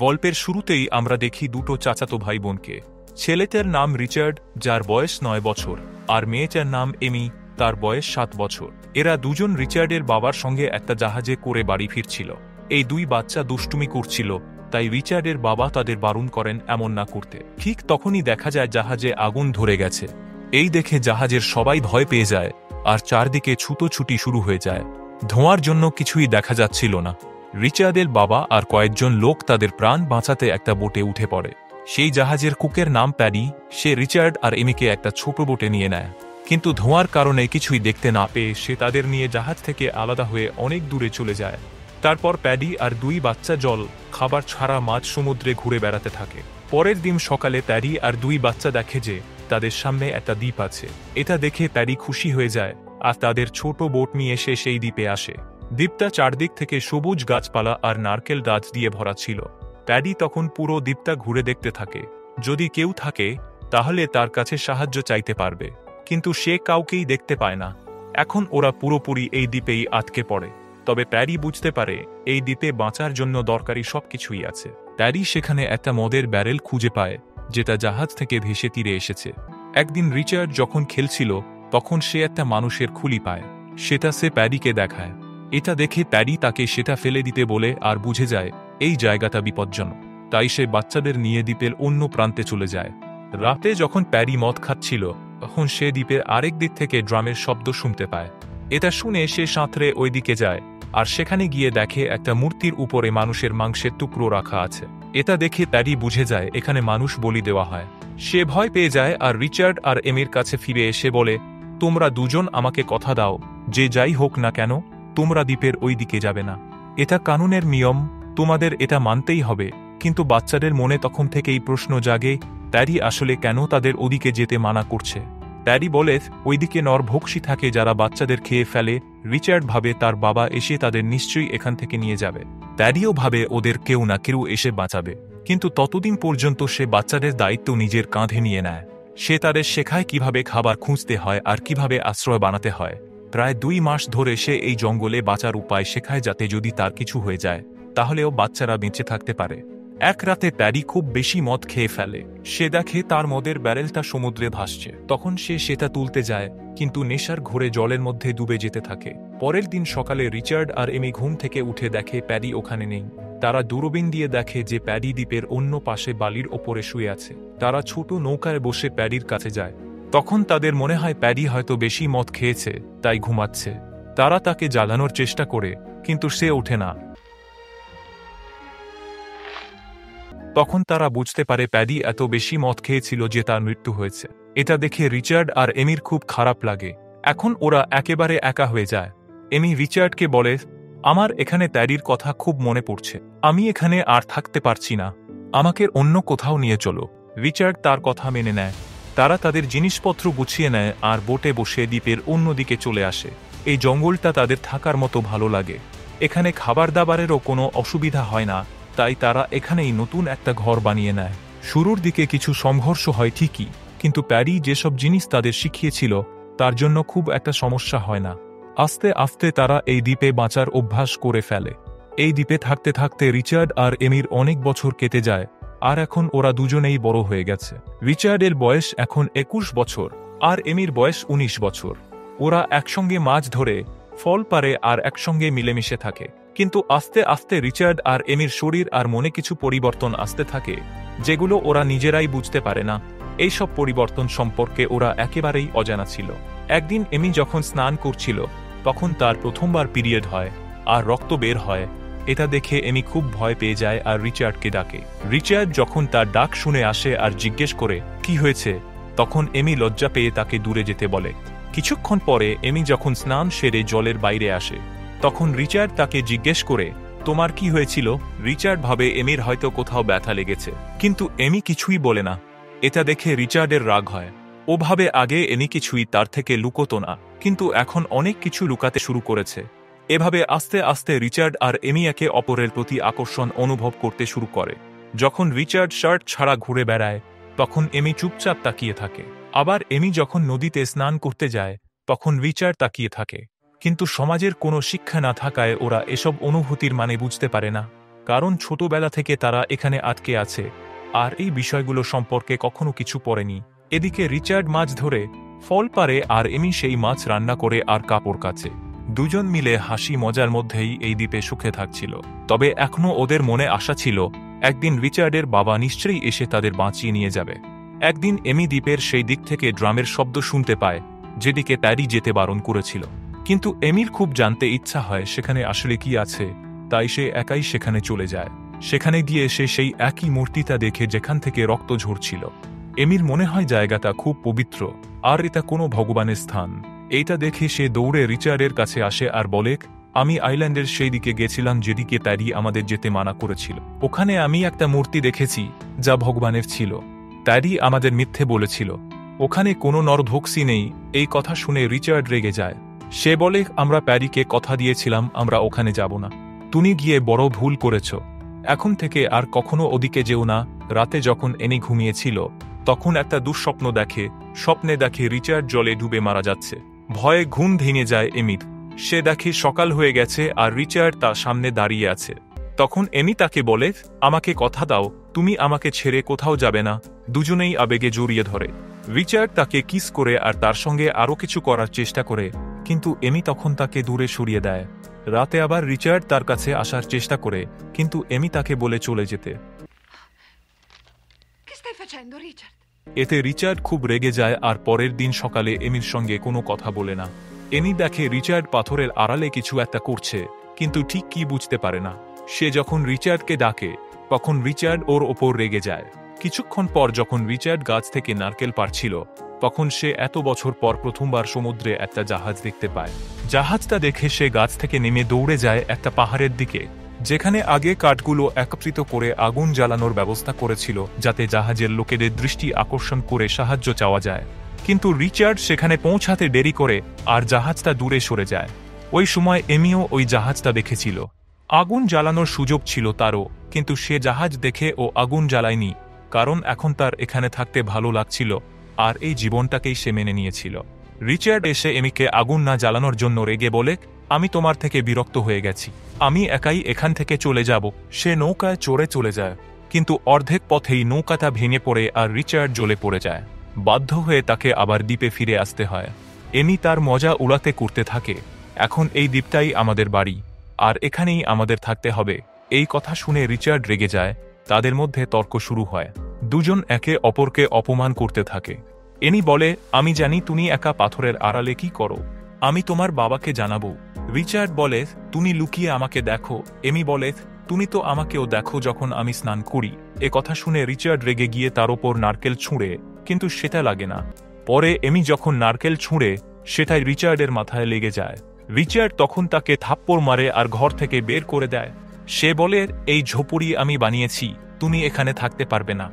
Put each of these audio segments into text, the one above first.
গল্পের শুরুতেই আমরা দেখি দুটো চাচাতো ভাই বোনকে। ছেলেটার নাম রিচার্ড, যার বয়স 9 বছর, আর মেয়েটার নাম এমি, তার বয়স 7 বছর। এরা দুজন রিচার্ডের বাবার সঙ্গে একটা জাহাজে করে বাড়ি ফিরছিল। এই দুই বাচ্চা দুষ্টুমি করছিল, তাই রিচার্ডের বাবা তাদের বারণ করেন এমন না করতে। ঠিক তখনই দেখা যায় জাহাজে আগুন ধরে গেছে। এই দেখে জাহাজের সবাই ভয় পেয়ে যায়, আর চারদিকে ছুটোছুটি শুরু হয়ে যায়। ধোঁয়ার জন্য কিছুই দেখা যাচ্ছিল না। রিচার্ডের বাবা আর কয়েকজন লোক তাদের প্রাণ বাঁচাতে একটা বোটে উঠে পড়ে। সেই জাহাজের কুকের নাম প্যাডি। সে রিচার্ড আর এমিকে একটা ছোট বোটে নিয়ে নেয়, কিন্তু ধোঁয়ার কারণে কিছুই দেখতে না পেয়ে সে তাদের নিয়ে জাহাজ থেকে আলাদা হয়ে অনেক দূরে চলে যায়। তারপর প্যাডি আর দুই বাচ্চা জল, খাবার ছাড়া মাঝ সমুদ্রে ঘুরে বেড়াতে থাকে। পরের দিন সকালে প্যাডি আর দুই বাচ্চা দেখে যে তাদের সামনে একটা দ্বীপ আছে। এটা দেখে প্যাডি খুশি হয়ে যায় আর তাদের ছোট বোট নিয়ে এসে সেই দ্বীপে আসে। দ্বীপটা চারদিক থেকে সবুজ গাছপালা আর নারকেল গাছ দিয়ে ভরা ছিল। প্যাডি তখন পুরো দ্বীপটা ঘুরে দেখতে থাকে। যদি কেউ থাকে তাহলে তার কাছে সাহায্য চাইতে পারবে, কিন্তু সে কাউকেই দেখতে পায় না। এখন ওরা পুরোপুরি এই দ্বীপেই আটকে পড়ে। তবে প্যাডি বুঝতে পারে এই দ্বীপে বাঁচার জন্য দরকারি সবকিছুই আছে। প্যাডি সেখানে একটা মদের ব্যারেল খুঁজে পায়, যেটা জাহাজ থেকে ভেসে তীরে এসেছে। একদিন রিচার্ড যখন খেলছিল তখন সে একটা মানুষের খুলি পায়। সেটা সে প্যাডিকে দেখায়। এটা দেখে প্যাডি তাকে সেটা ফেলে দিতে বলে আর বুঝে যায় এই জায়গাটা বিপজ্জনক। তাই সে বাচ্চাদের নিয়ে দ্বীপের অন্য প্রান্তে চলে যায়। রাতে যখন প্যাডি মদ খাচ্ছিল তখন সে দ্বীপের আরেক দিক থেকে ড্রামের শব্দ শুনতে পায়। এটা শুনে সে সাঁতরে ওই দিকে যায়, আর সেখানে গিয়ে দেখে একটা মূর্তির উপরে মানুষের মাংসের টুকরো রাখা আছে। এটা দেখে প্যাডি বুঝে যায় এখানে মানুষ বলি দেওয়া হয়। সে ভয় পেয়ে যায় আর রিচার্ড আর এমির কাছে ফিরে এসে বলে, তোমরা দুজন আমাকে কথা দাও যে যাই হোক না কেন তোমরা দ্বীপের ওই দিকে যাবে না। এটা কানুনের নিয়ম, তোমাদের এটা মানতেই হবে। কিন্তু বাচ্চাদের মনে তখন থেকেই প্রশ্ন জাগে, প্যাডি আসলে কেন তাদের ওদিকে যেতে মানা করছে। প্যাডি বলে ওইদিকে নরভক্ষী থাকে যারা বাচ্চাদের খেয়ে ফেলে। রিচার্ড ভাবে তার বাবা এসে তাদের নিশ্চয়ই এখান থেকে নিয়ে যাবে। প্যাডিও ভাবে ওদের কেউ না কেউ এসে বাঁচাবে, কিন্তু ততদিন পর্যন্ত সে বাচ্চাদের দায়িত্ব নিজের কাঁধে নিয়ে নেয়। সে তাদের শেখায় কিভাবে খাবার খুঁজতে হয় আর কিভাবে আশ্রয় বানাতে হয়। প্রায় 2 মাস ধরে সে এই জঙ্গলে বাঁচার উপায় শেখায়, যাতে যদি তার কিছু হয়ে যায় তাহলেও বাচ্চারা বেঁচে থাকতে পারে। এক রাতে প্যাডি খুব বেশি মদ খেয়ে ফেলে। সে দেখে তার মদের ব্যারেলটা সমুদ্রে ভাসছে। তখন সে সেটা তুলতে যায়, কিন্তু নেশার ঘোরে জলের মধ্যে ডুবে যেতে থাকে। পরের দিন সকালে রিচার্ড আর এমি ঘুম থেকে উঠে দেখে প্যাডি ওখানে নেই। তারা দূরবীন দিয়ে দেখে যে প্যাডি দ্বীপের অন্য পাশে বালির ওপরে শুয়ে আছে। তারা ছোট নৌকায় বসে প্যাডির কাছে যায়। তখন তাদের মনে হয় প্যাডি হয়তো বেশি মদ খেয়েছে, তাই ঘুমাচ্ছে। তারা তাকে জাগানোর চেষ্টা করে, কিন্তু সে ওঠে না। তখন তারা বুঝতে পারে প্যাডি এত বেশি মদ খেয়েছিল যে তার মৃত্যু হয়েছে। এটা দেখে রিচার্ড আর এমির খুব খারাপ লাগে। এখন ওরা একেবারে একা হয়ে যায়। এমি রিচার্ডকে বলে, আমার এখানে প্যাডির কথা খুব মনে পড়ছে। আমি এখানে আর থাকতে পারছি না, আমাকে অন্য কোথাও নিয়ে চলো। রিচার্ড তার কথা মেনে নেয়। তারা তাদের জিনিসপত্র গুছিয়ে নেয় আর বোটে বসে দ্বীপের অন্যদিকে চলে আসে। এই জঙ্গলটা তাদের থাকার মতো ভালো লাগে। এখানে খাবার দাবারেরও কোনো অসুবিধা হয় না, তাই তারা এখানেই নতুন একটা ঘর বানিয়ে নেয়। শুরুর দিকে কিছু সংঘর্ষ হয় ঠিকই, কিন্তু প্যাডি যেসব জিনিস তাদের শিখিয়েছিল তার জন্য খুব একটা সমস্যা হয় না। আস্তে আস্তে তারা এই দ্বীপে বাঁচার অভ্যাস করে ফেলে। এই দ্বীপে থাকতে থাকতে রিচার্ড আর এমির অনেক বছর কেটে যায়, আর এখন ওরা দুজনেই বড় হয়ে গেছে। রিচার্ডের বয়স এখন 21 বছর আর এমির বয়স 19 বছর। ওরা একসঙ্গে মাছ ধরে, ফল পারে আর একসঙ্গে মিলেমিশে থাকে। কিন্তু আস্তে আস্তে রিচার্ড আর এমির শরীর আর মনে কিছু পরিবর্তন আসতে থাকে, যেগুলো ওরা নিজেরাই বুঝতে পারে না। এইসব পরিবর্তন সম্পর্কে ওরা একেবারেই অজানা ছিল। একদিন এমি যখন স্নান করছিল তখন তার প্রথমবার পিরিয়ড হয় আর রক্ত বের হয়। এটা দেখে এমি খুব ভয় পেয়ে যায় আর রিচার্ডকে ডাকে। রিচার্ড যখন তার ডাক শুনে আসে আর জিজ্ঞেস করে কি হয়েছে, তখন এমি লজ্জা পেয়ে তাকে দূরে যেতে বলে। কিছুক্ষণ পরে এমি যখন স্নান সেরে জলের বাইরে আসে তখন রিচার্ড তাকে জিজ্ঞেস করে, তোমার কি হয়েছিল? রিচার্ড ভাবে এমির হয়তো কোথাও ব্যথা লেগেছে, কিন্তু এমি কিছুই বলে না। এটা দেখে রিচার্ডের রাগ হয়। ও ভাবে আগে এমি কিছুই তার থেকে লুকোতো না, কিন্তু এখন অনেক কিছু লুকাতে শুরু করেছে। এভাবে আস্তে আস্তে রিচার্ড আর এমি একে অপরের প্রতি আকর্ষণ অনুভব করতে শুরু করে। যখন রিচার্ড শার্ট ছাড়া ঘুরে বেড়ায় তখন এমি চুপচাপ তাকিয়ে থাকে। আবার এমি যখন নদীতে স্নান করতে যায় তখন রিচার্ড তাকিয়ে থাকে। কিন্তু সমাজের কোনো শিক্ষা না থাকায় ওরা এসব অনুভূতির মানে বুঝতে পারে না। কারণ ছোটবেলা থেকে তারা এখানে আটকে আছে আর এই বিষয়গুলো সম্পর্কে কখনো কিছু পড়েনি। এদিকে রিচার্ড মাছ ধরে ফল পারে আর এমি সেই মাছ রান্না করে আর কাপড় কাচে। দুজন মিলে হাসি মজার মধ্যেই এই দ্বীপে সুখে থাকছিল। তবে এখনও ওদের মনে আশা ছিল একদিন রিচার্ডের বাবা নিশ্চয়ই এসে তাদের বাঁচিয়ে নিয়ে যাবে। একদিন এমি দ্বীপের সেই দিক থেকে ড্রামের শব্দ শুনতে পায় যেদিকে প্যারি যেতে বারণ করেছিল। কিন্তু এমির খুব জানতে ইচ্ছা হয় সেখানে আসলে কি আছে, তাই সে একাই সেখানে চলে যায়। সেখানে গিয়ে সে সেই একই মূর্তিটা দেখে যেখান থেকে রক্ত ঝরছিল। এমির মনে হয় জায়গাটা খুব পবিত্র আর এটা কোনো ভগবানের স্থান। এইটা দেখে সে দৌড়ে রিচার্ডের কাছে আসে আর বলে, আমি আইল্যান্ডের সেই দিকে গেছিলাম যেদিকে প্যারি আমাদের যেতে মানা করেছিল। ওখানে আমি একটা মূর্তি দেখেছি যা ভগবানের ছিল। প্যারি আমাদের মিথ্যে বলেছিল, ওখানে কোনো নরভক্ষী নেই। এই কথা শুনে রিচার্ড রেগে যায়। সে বলে, আমরা প্যারিকে কথা দিয়েছিলাম আমরা ওখানে যাব না। তুমি গিয়ে বড় ভুল করেছ। এখন থেকে আর কখনো ওদিকে যেও না। রাতে যখন এনি ঘুমিয়েছিল তখন একটা দুঃস্বপ্ন দেখে। স্বপ্নে দেখে রিচার্ড জলে ডুবে মারা যাচ্ছে। ভয়ে ঘুম ভেঙে যায় এমির। সে দেখে সকাল হয়ে গেছে আর রিচার্ড তার সামনে দাঁড়িয়ে আছে। তখন এমি তাকে বলে, আমাকে কথা দাও, তুমি আমাকে ছেড়ে কোথাও যাবে না। দুজনেই আবেগে জড়িয়ে ধরে। রিচার্ড তাকে কিস করে আর তার সঙ্গে আরও কিছু করার চেষ্টা করে, কিন্তু এমি তখন তাকে দূরে সরিয়ে দেয়। রাতে আবার রিচার্ড তার কাছে আসার চেষ্টা করে, কিন্তু এমি তাকে বলে চলে যেতে। এতে রিচার্ড খুব রেগে যায় আর পরের দিন সকালে এমির সঙ্গে কোনো কথা বলে না। এমি দেখে রিচার্ড পাথরের আড়ালে কিছু একটা করছে, কিন্তু ঠিক কি বুঝতে পারে না। সে যখন রিচার্ডকে ডাকে তখন রিচার্ড ওর ওপর রেগে যায়। কিছুক্ষণ পর যখন রিচার্ড গাছ থেকে নারকেল পাড়ছিল তখন সে এত বছর পর প্রথমবার সমুদ্রে একটা জাহাজ দেখতে পায়। জাহাজটা দেখে সে গাছ থেকে নেমে দৌড়ে যায় একটা পাহাড়ের দিকে, যেখানে আগে কাঠগুলো একত্রিত করে আগুন জ্বালানোর ব্যবস্থা করেছিল যাতে জাহাজের লোকেদের দৃষ্টি আকর্ষণ করে সাহায্য চাওয়া যায়। কিন্তু রিচার্ড সেখানে পৌঁছাতে দেরি করে আর জাহাজটা দূরে সরে যায়। ওই সময় এমিও ওই জাহাজটা দেখেছিল। আগুন জ্বালানোর সুযোগ ছিল তারও, কিন্তু সে জাহাজ দেখে ও আগুন জ্বালায়নি, কারণ এখন তার এখানে থাকতে ভালো লাগছিল আর এই জীবনটাকেই সে মেনে নিয়েছিল। রিচার্ড এসে এমিকে আগুন না জ্বালানোর জন্য রেগে বলে, আমি তোমার থেকে বিরক্ত হয়ে গেছি, আমি একাই এখান থেকে চলে যাব। সে নৌকায় চড়ে চলে যায়, কিন্তু অর্ধেক পথেই নৌকাটা ভেঙে পড়ে আর রিচার্ড জ্বলে পড়ে যায়। বাধ্য হয়ে তাকে আবার দ্বীপে ফিরে আসতে হয়। এমি তার মজা উড়াতে করতে থাকে, এখন এই দ্বীপটাই আমাদের বাড়ি আর এখানেই আমাদের থাকতে হবে। এই কথা শুনে রিচার্ড রেগে যায়। তাদের মধ্যে তর্ক শুরু হয়। দুজন একে অপরকে অপমান করতে থাকে। এনি বলে, আমি জানি তুমি একা পাথরের আড়ালে কি করো, আমি তোমার বাবাকে জানাবো। রিচার্ড বলে, তুমি লুকিয়ে আমাকে দেখো। এমি বলে, তুমি তো আমাকেও দেখো যখন আমি স্নান করি। এ কথা শুনে রিচার্ড রেগে গিয়ে তার ওপর নারকেল ছুঁড়ে, কিন্তু সেটা লাগে না। পরে এমি যখন নারকেল ছুঁড়ে সেটাই রিচার্ডের মাথায় লেগে যায়। রিচার্ড তখন তাকে থাপ্পড় মারে আর ঘর থেকে বের করে দেয়। সে বলে, এই ঝোপড়ি আমি বানিয়েছি, তুমি এখানে থাকতে পারবে না।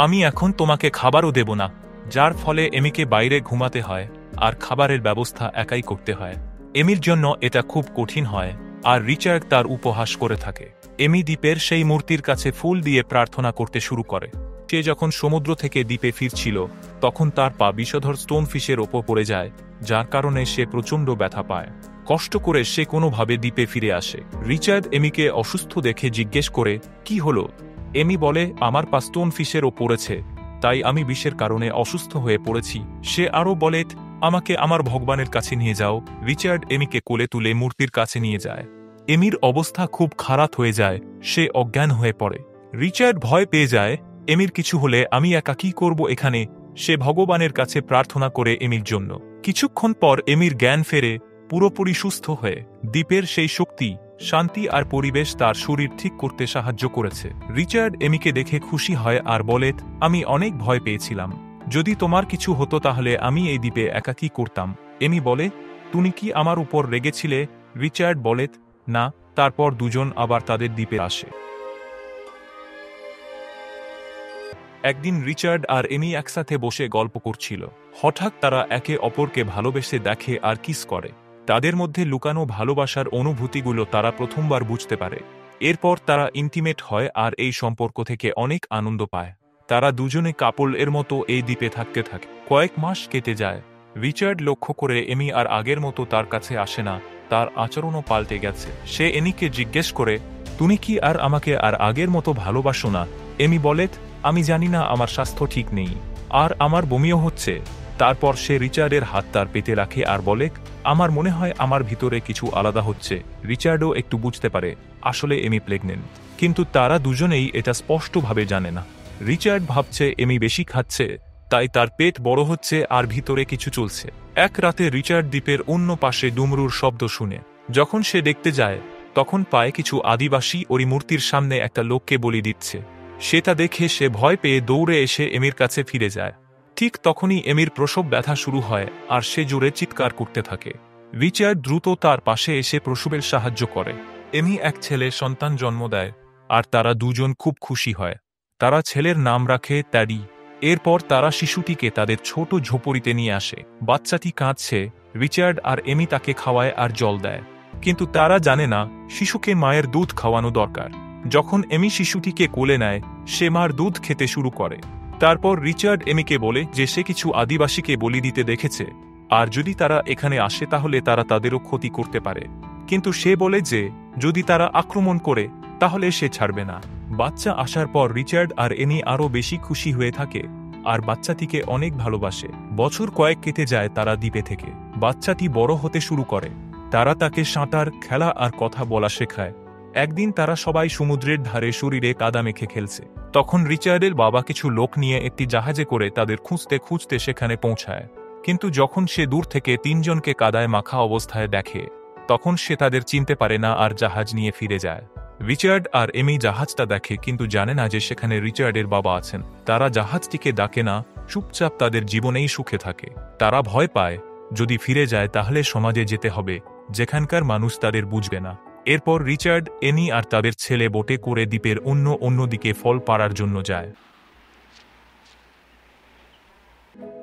আমি এখন তোমাকে খাবারও দেব না। যার ফলে এমিকে বাইরে ঘুমাতে হয় আর খাবারের ব্যবস্থা একাই করতে হয়। এমির জন্য এটা খুব কঠিন হয় আর রিচার্ড তার উপহাস করে থাকে। এমি দ্বীপের সেই মূর্তির কাছে ফুল দিয়ে প্রার্থনা করতে শুরু করে। সে যখন সমুদ্র থেকে দ্বীপে ফিরছিল তখন তার পা বিষধর স্টোনফিশের ওপর পড়ে যায়, যার কারণে সে প্রচণ্ড ব্যথা পায়। কষ্ট করে সে কোনোভাবে দ্বীপে ফিরে আসে। রিচার্ড এমিকে অসুস্থ দেখে জিজ্ঞেস করে, কি হলো? এমি বলে, আমার পা স্টোনফিশেরও পড়েছে, তাই আমি বিষের কারণে অসুস্থ হয়ে পড়েছি। সে আরও বলে, আমাকে আমার ভগবানের কাছে নিয়ে যাও। রিচার্ড এমিকে কোলে তুলে মূর্তির কাছে নিয়ে যায়। এমির অবস্থা খুব খারাপ হয়ে যায়, সে অজ্ঞান হয়ে পড়ে। রিচার্ড ভয় পেয়ে যায়, এমির কিছু হলে আমি একা কি করব এখানে। সে ভগবানের কাছে প্রার্থনা করে এমির জন্য। কিছুক্ষণ পর এমির জ্ঞান ফেরে, পুরোপুরি সুস্থ হয়ে। দ্বীপের সেই শক্তি, শান্তি আর পরিবেশ তার শরীর ঠিক করতে সাহায্য করেছে। রিচার্ড এমিকে দেখে খুশি হয় আর বলে, আমি অনেক ভয় পেয়েছিলাম, যদি তোমার কিছু হতো তাহলে আমি এই দ্বীপে একা কি করতাম। এমি বলে, তুমি কি আমার উপর রেগেছিলে? রিচার্ড বলে, না। তারপর দুজন আবার তাদের দ্বীপে আসে। একদিন রিচার্ড আর এমি একসাথে বসে গল্প করছিল। হঠাৎ তারা একে অপরকে ভালোবেসে দেখে আর কিস করে। তাদের মধ্যে লুকানো ভালোবাসার অনুভূতিগুলো তারা প্রথমবার বুঝতে পারে। এরপর তারা ইন্টিমেট হয় আর এই সম্পর্ক থেকে অনেক আনন্দ পায়। তারা দুজনে কাপল এর মতো এই দ্বীপে থাকতে থাকে। কয়েক মাস কেটে যায়। রিচার্ড লক্ষ্য করে এমি আর আগের মতো তার কাছে আসে না, তার আচরণও পাল্টে গেছে। সে এমিকে জিজ্ঞেস করে, তুমি কি আর আমাকে আর আগের মতো ভালোবাসো না? এমি বলে, আমি জানি না, আমার স্বাস্থ্য ঠিক নেই আর আমার বমিও হচ্ছে। তারপর সে রিচার্ডের হাত তার পেতে রাখে আর বলে, আমার মনে হয় আমার ভিতরে কিছু আলাদা হচ্ছে। রিচার্ডও একটু বুঝতে পারে আসলে এমি প্রেগনেন্ট, কিন্তু তারা দুজনেই এটা স্পষ্টভাবে জানে না। রিচার্ড ভাবছে এমি বেশি খাচ্ছে, তাই তার পেট বড় হচ্ছে আর ভিতরে কিছু চলছে। এক রাতে রিচার্ড দ্বীপের অন্য পাশে ডুমরুর শব্দ শুনে যখন সে দেখতে যায়, তখন পায় কিছু আদিবাসী ওই মূর্তির সামনে একটা লোককে বলি দিচ্ছে। সেটা দেখে সে ভয় পেয়ে দৌড়ে এসে এমির কাছে ফিরে যায়। ঠিক তখনই এমির প্রসব ব্যথা শুরু হয় আর সে জোরে চিৎকার করতে থাকে। রিচার্ড দ্রুত তার পাশে এসে প্রসবের সাহায্য করে। এমি এক ছেলে সন্তান জন্ম দেয় আর তারা দুজন খুব খুশি হয়। তারা ছেলের নাম রাখে ট্যাডি। এরপর তারা শিশুটিকে তাদের ছোট ঝোপড়িতে নিয়ে আসে। বাচ্চাটি কাঁদছে, রিচার্ড আর এমি তাকে খাওয়ায় আর জল দেয়, কিন্তু তারা জানে না শিশুকে মায়ের দুধ খাওয়ানো দরকার। যখন এমি শিশুটিকে কোলে নেয়, সে মার দুধ খেতে শুরু করে। তারপর রিচার্ড এমিকে বলে যে সে কিছু আদিবাসীকে বলি দিতে দেখেছে, আর যদি তারা এখানে আসে তাহলে তারা তাদেরও ক্ষতি করতে পারে। কিন্তু সে বলে যে যদি তারা আক্রমণ করে তাহলে সে ছাড়বে না। বাচ্চা আসার পর রিচার্ড আর এমি আরও বেশি খুশি হয়ে থাকে আর বাচ্চাটিকে অনেক ভালোবাসে। বছর কয়েক কেটে যায় তারা দ্বীপে থেকে। বাচ্চাটি বড় হতে শুরু করে। তারা তাকে সাঁতার, খেলা আর কথা বলা শেখায়। একদিন তারা সবাই সমুদ্রের ধারে শরীরে কাদা মেখে খেলছে। তখন রিচার্ডের বাবা কিছু লোক নিয়ে একটি জাহাজে করে তাদের খুঁজতে খুঁজতে সেখানে পৌঁছায়। কিন্তু যখন সে দূর থেকে তিনজনকে কাদায় মাখা অবস্থায় দেখে, তখন সে তাদের চিনতে পারে না আর জাহাজ নিয়ে ফিরে যায়। রিচার্ড আর এমি জাহাজটা দেখে কিন্তু জানে না যে সেখানে রিচার্ডের বাবা আছেন। তারা জাহাজটিকে ডাকে না, চুপচাপ তাদের জীবনেই সুখে থাকে। তারা ভয় পায় যদি ফিরে যায় তাহলে সমাজে যেতে হবে যেখানকার মানুষ তাদের বুঝবে না। এরপর রিচার্ড, এমি আর তাদের ছেলে বোটে করে দ্বীপের অন্যদিকে ফল পাড়ার জন্য যায়।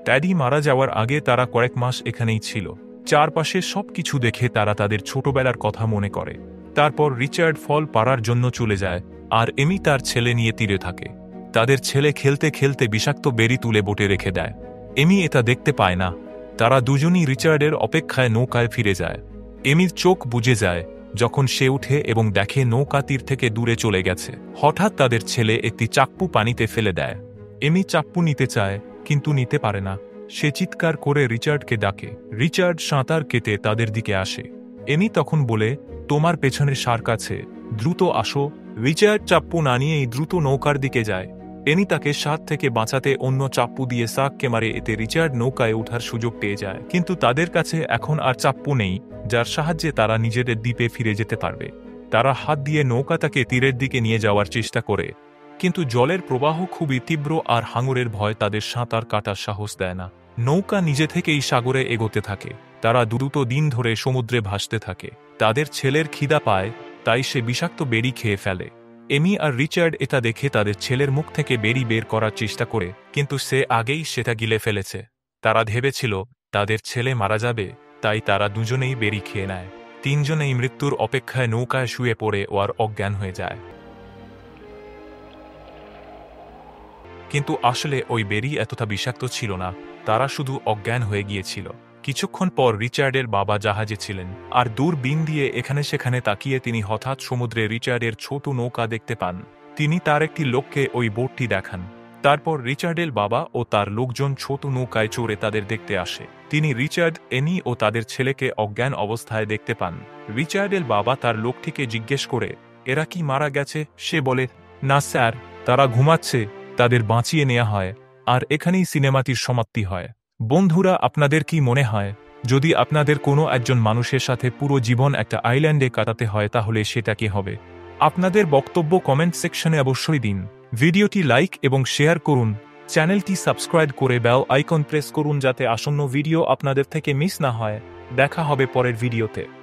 ট্যাডি মারা যাওয়ার আগে তারা কয়েক মাস এখানেই ছিল। চারপাশে সবকিছু দেখে তারা তাদের ছোটবেলার কথা মনে করে। তারপর রিচার্ড ফল পাড়ার জন্য চলে যায় আর এমি তার ছেলে নিয়ে তীরে থাকে। তাদের ছেলে খেলতে খেলতে বিষাক্ত বেরি তুলে বোটে রেখে দেয়। এমি এটা দেখতে পায় না। তারা দুজনই রিচার্ডের অপেক্ষায় নৌকায় ফিরে যায়। এমির চোখ বুজে যায় যখন সে উঠে এবং দেখে নৌকা তীর থেকে দূরে চলে গেছে। হঠাৎ তাদের ছেলে একটি চাপ্পু পানিতে ফেলে দেয়। এমি চাপ্পু নিতে চায় কিন্তু নিতে পারে না। সে চিৎকার করে রিচার্ডকে ডাকে। রিচার্ড সাঁতার কেটে তাদের দিকে আসে। এমি তখন বলে, তোমার পেছনে শার্ক আছে, দ্রুত আসো। রিচার্ড চাপ্পু না নিয়েই দ্রুত নৌকার দিকে যায়। এমি তাকে শার্ক থেকে বাঁচাতে অন্য চাপ্পু দিয়ে শার্ককে মারে। এতে রিচার্ড নৌকায় ওঠার সুযোগ পেয়ে যায়। কিন্তু তাদের কাছে এখন আর চাপ্পু নেই যার সাহায্যে তারা নিজেদের দ্বীপে ফিরে যেতে পারবে। তারা হাত দিয়ে নৌকাটাকে তীরের দিকে নিয়ে যাওয়ার চেষ্টা করে, কিন্তু জলের প্রবাহ খুবই তীব্র আর হাঙরের ভয় তাদের সাঁতার কাটার সাহস দেয় না। নৌকা নিজে থেকেই সাগরে এগোতে থাকে। তারা দ্রুত দিন ধরে সমুদ্রে ভাসতে থাকে। তাদের ছেলের খিদা পায়, তাই সে বিষাক্ত বেরি খেয়ে ফেলে। এমি আর রিচার্ড এটা দেখে তাদের ছেলের মুখ থেকে বেরি বের করার চেষ্টা করে, কিন্তু সে আগেই সেটা গিলে ফেলেছে। তারা ভেবেছিল তাদের ছেলে মারা যাবে, তাই তারা দুজনেই বেরি খেয়ে নেয়। তিনজনেই মৃত্যুর অপেক্ষায় নৌকায় শুয়ে পড়ে ও আর অজ্ঞান হয়ে যায়। কিন্তু আসলে ওই বেরি এতটা বিষাক্ত ছিল না, তারা শুধু অজ্ঞান হয়ে গিয়েছিল। কিছুক্ষণ পর রিচার্ডের বাবা জাহাজে ছিলেন আর দূরবীন দিয়ে এখানে সেখানে তাকিয়ে তিনি হঠাৎ সমুদ্রে রিচার্ডের ছোট নৌকা দেখতে পান। তিনি তার একটি লোককে ওই বোটটি দেখান। তারপর রিচার্ডের বাবা ও তার লোকজন ছোট নৌকায় চড়ে তাদের দেখতে আসে। তিনি রিচার্ড, এনি ও তাদের ছেলেকে অজ্ঞান অবস্থায় দেখতে পান। রিচার্ডের বাবা তার লোকটিকে জিজ্ঞেস করে, এরা কি মারা গেছে? সে বলে, না স্যার, তারা ঘুমাচ্ছে। তাদের বাঁচিয়ে নেওয়া হয় আর এখানেই সিনেমাটির সমাপ্তি হয়। বন্ধুরা, আপনাদের কি মনে হয় যদি আপনাদের কোনো একজন মানুষের সাথে পুরো জীবন একটা আইল্যান্ডে কাটাতে হয় তাহলে সেটা কি হবে? আপনাদের বক্তব্য কমেন্ট সেকশনে অবশ্যই দিন। ভিডিওটি লাইক এবং শেয়ার করুন। চ্যানেলটি সাবস্ক্রাইব করে বেল আইকন প্রেস করুন যাতে আসন্ন ভিডিও আপনাদের থেকে মিস না হয়। দেখা হবে পরের ভিডিওতে।